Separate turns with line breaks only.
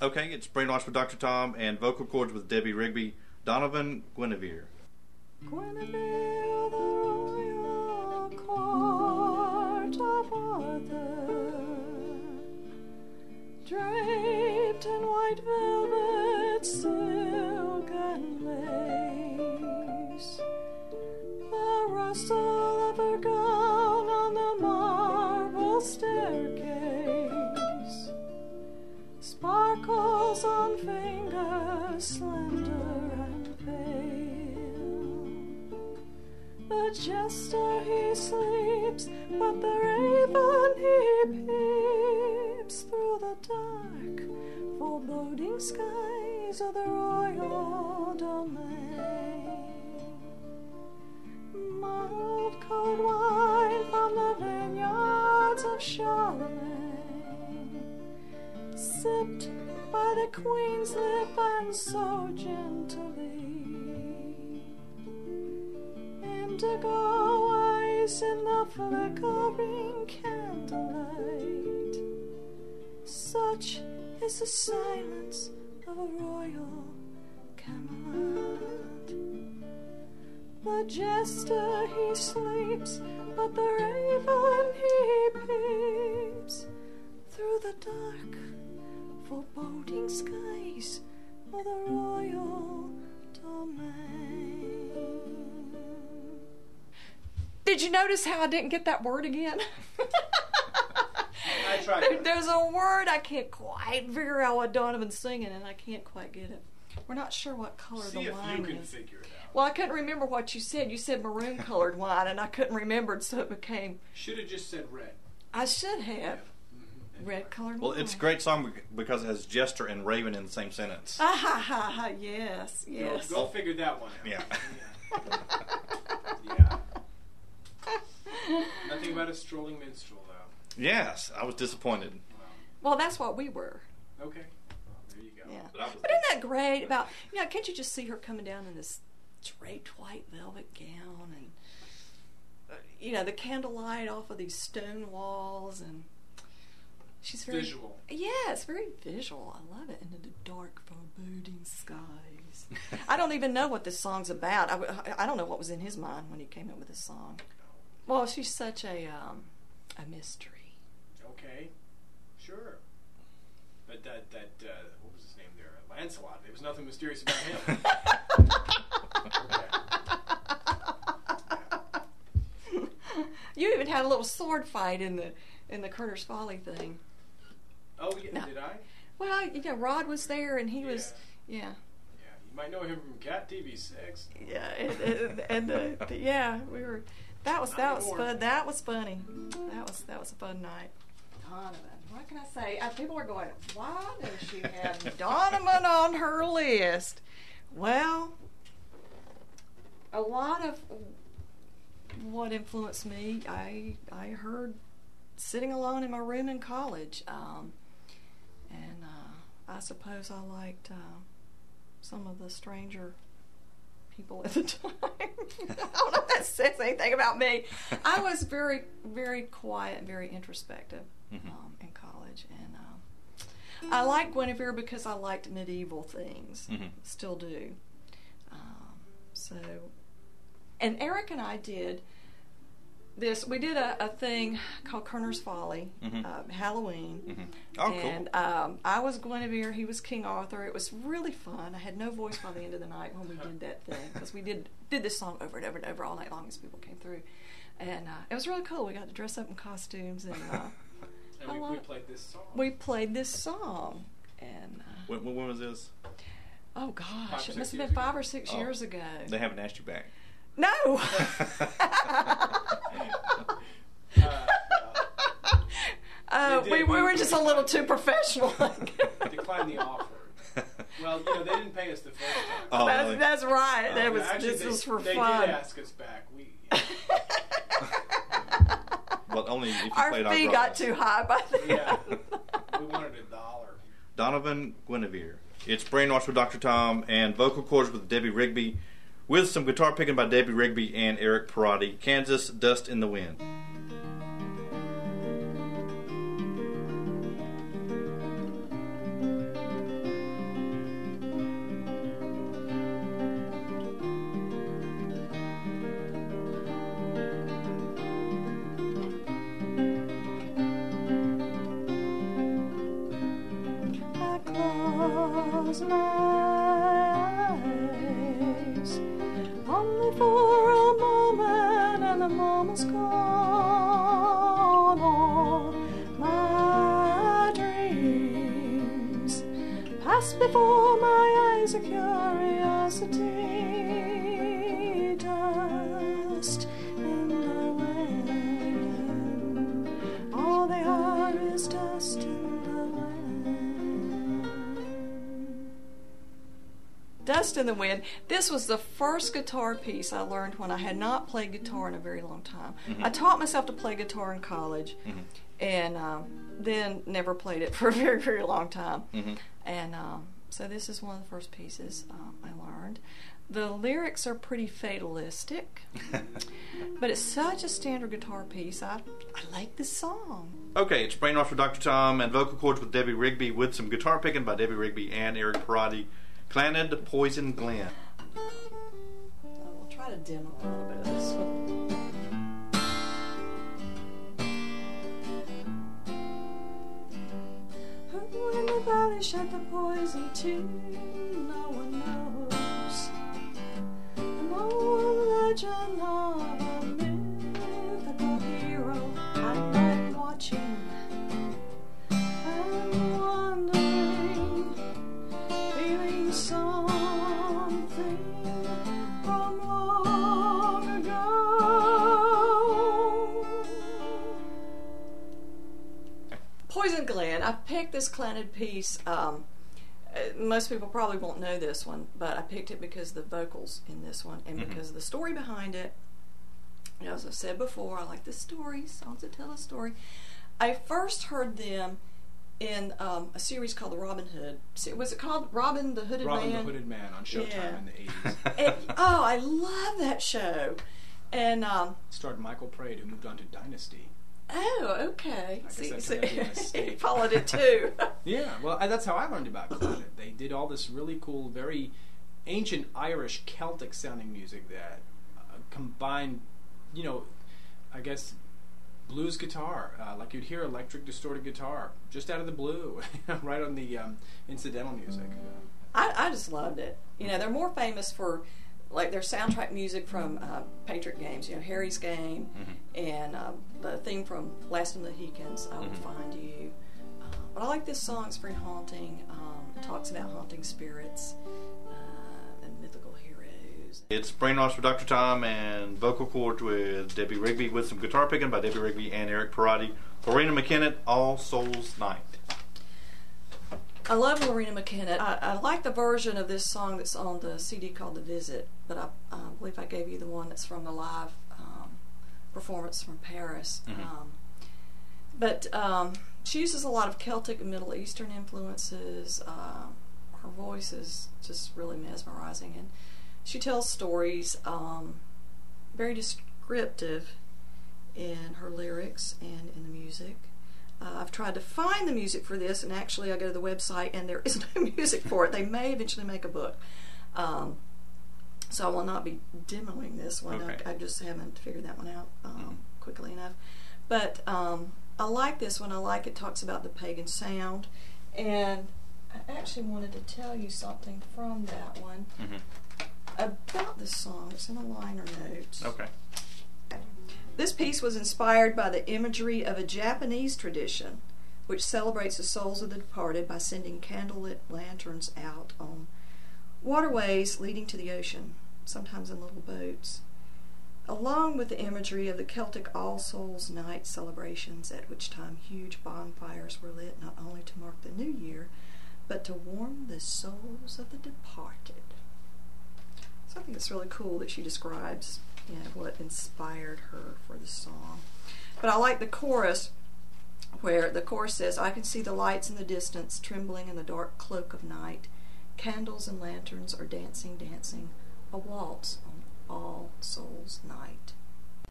Okay, it's Brainwashed with Dr. Tom and vocal chords with Debbie Rigby. Donovan, Guinevere.
Guinevere, the royal court of Arthur, draped in white velvet, silk and lace, the rustle of her gown on the marble staircase sparkles on fingers slender and pale. The jester he sleeps, but the raven he peeps through the dark, foreboding skies of the royal domain. Muddled cold wine from the vineyards of Charlemagne, sipped by the queen's lip and so gently. Indigo eyes in the flickering candlelight. Such is the silence of a royal Camelot. The jester he sleeps, but the raven he peeps through the dark, foreboding skies of the royal domain. Did you notice how I didn't get that word again?
I tried.
There's a word I can't quite figure out what Donovan's singing, and I can't quite get it. We're not sure what color the wine is.
See if you can figure it out.
Well, I couldn't remember what you said. You said maroon-colored wine, and I couldn't remember, so it became...
Should have just said red.
I should have.
Yeah. Mm-hmm.
Red-colored
Well,
wine.
it's a great song because it has jester and raven in the same sentence.
Ah, ha, ha, ha, yes, yes.
Go figure that one out.
Yeah.
Yeah. Nothing about a strolling minstrel, though.
Yes, I was disappointed.
Well, that's what we were.
Okay. Well, there you go.
Yeah.
But
But isn't that great? About can't you just see her coming down in this draped white velvet gown and the candlelight off of these stone walls, and she's very
visual.
Yeah, it's very visual. I love it. Into the dark, foreboding skies. I don't even know what this song's about. I don't know what was in his mind when he came up with this song. Well, she's such a mystery.
Okay, sure. But that what was his name there? Lancelot. There was nothing mysterious about him.
You even had a little sword fight in the Curtis Folly thing.
Oh yeah,
No.
did I?
Well, Rod was there, and he was
Yeah, you might know him from Cat TV6.
Yeah, and we were. That was fun. That was funny. That was a fun night. Donovan. What can I say? People are going, why does she have Donovan on her list? Well, a lot of what influenced me, I heard sitting alone in my room in college, and I suppose I liked some of the stranger people at the time. I don't know if that says anything about me. I was very, very quiet and very introspective in college, and I liked Guinevere because I liked medieval things. Still do. And Eric and I did this. We did a thing called Kerner's Folly, Halloween.
Oh,
and
cool.
I was Guinevere, he was King Arthur. It was really fun. I had no voice by the end of the night when we did that thing, because we did this song over and over and over all night long as people came through. And it was really cool. We got to dress up in costumes, and
we played this song.
We played this song. And
When was this?
oh gosh,
5 or 6
it must have
years
been 5
ago?
or 6 years ago.
They haven't asked you back.
No. We were just a little too professional.
Declined the offer. Well, they didn't pay us the first time.
Oh, really?
That's right.
Actually,
this was for
they
fun.
They did ask us back.
But only if you
Our
played
fee
our
got
roles.
too high by then.
Yeah, we wanted $1.
Donovan, Guinevere. It's Brainwashed with Dr. Tom and vocal chords with Debbie Rigby, with some guitar picking by Debbie Rigby and Eric Perotti. Kansas, Dust in the Wind.
close my eyes, only for a moment, and the moment's gone. All my dreams pass before my eyes, a curiosity, dust in the wind. All they are is dust in the wind. Dust in the Wind. This was the first guitar piece I learned when I had not played guitar in a very long time. I taught myself to play guitar in college, and then never played it for a very, very long time. And so this is one of the first pieces I learned. The lyrics are pretty fatalistic, but it's such a standard guitar piece. I like this song.
Okay, it's Brainwash with Dr. Tom and vocal chords with Debbie Rigby with some guitar picking by Debbie Rigby and Eric Perotti. Clannad Poison Glen.
We'll try to demo a little bit of this one. When the valley shut the poison too, no one knows. An old legend of a mythical hero I like watching and wondering, feeling something from long ago. Poison Glen. I picked this Clannad piece. Most people probably won't know this one, but I picked it because of the vocals in this one and because of the story behind it. You know, as I've said before, I like the story, songs that tell a story. I first heard them in a series called The Robin Hood. Was it called Robin the Hooded Man?
Robin the Hooded Man on Showtime in the 80s.
Oh, I love that show. And
Starred Michael Praed, who moved on to Dynasty.
oh, okay.
I guess
See,
that's a mistake.
he followed it too.
Yeah, well, that's how I learned about Clannad. They did all this really cool, very ancient Irish Celtic sounding music that combined, you know, I guess blues guitar, like you'd hear electric distorted guitar just out of the blue, right on the incidental music.
I just loved it. You know, they're more famous for like their soundtrack music from Patriot games, you know, Harry's Game, and the theme from Last of the Mohicans, I Will Find You. But I like this song. It's very haunting. It talks about haunting spirits and mythical heroes.
It's Brainwash with Dr. Tom and vocal chords with Debbie Rigby with some guitar picking by Debbie Rigby and Eric Perotti. Loreena McKinnett, All Souls Night.
I love Loreena McKennitt. I like the version of this song that's on the CD called The Visit, but I believe I gave you the one that's from the live performance from Paris. But she uses a lot of Celtic and Middle Eastern influences. Her voice is just really mesmerizing, and she tells stories, very descriptive in her lyrics and in the music. I've tried to find the music for this, and actually I go to the website and there is no music for it. They may eventually make a book. So I will not be demoing this one.
Okay.
I just haven't figured that one out quickly enough. But I like this one. I like it talks about the pagan sound. And I actually wanted to tell you something from that one about this song. It's in the liner notes.
Okay.
This piece was inspired by the imagery of a Japanese tradition which celebrates the souls of the departed by sending candlelit lanterns out on waterways leading to the ocean, sometimes in little boats, along with the imagery of the Celtic All Souls Night celebrations, at which time huge bonfires were lit not only to mark the new year, but to warm the souls of the departed. So I think it's really cool that she describes, you know, what inspired her for the song. But I like the chorus, where the chorus says, I can see the lights in the distance, trembling in the dark cloak of night. Candles and lanterns are dancing, dancing, a waltz on All Souls Night.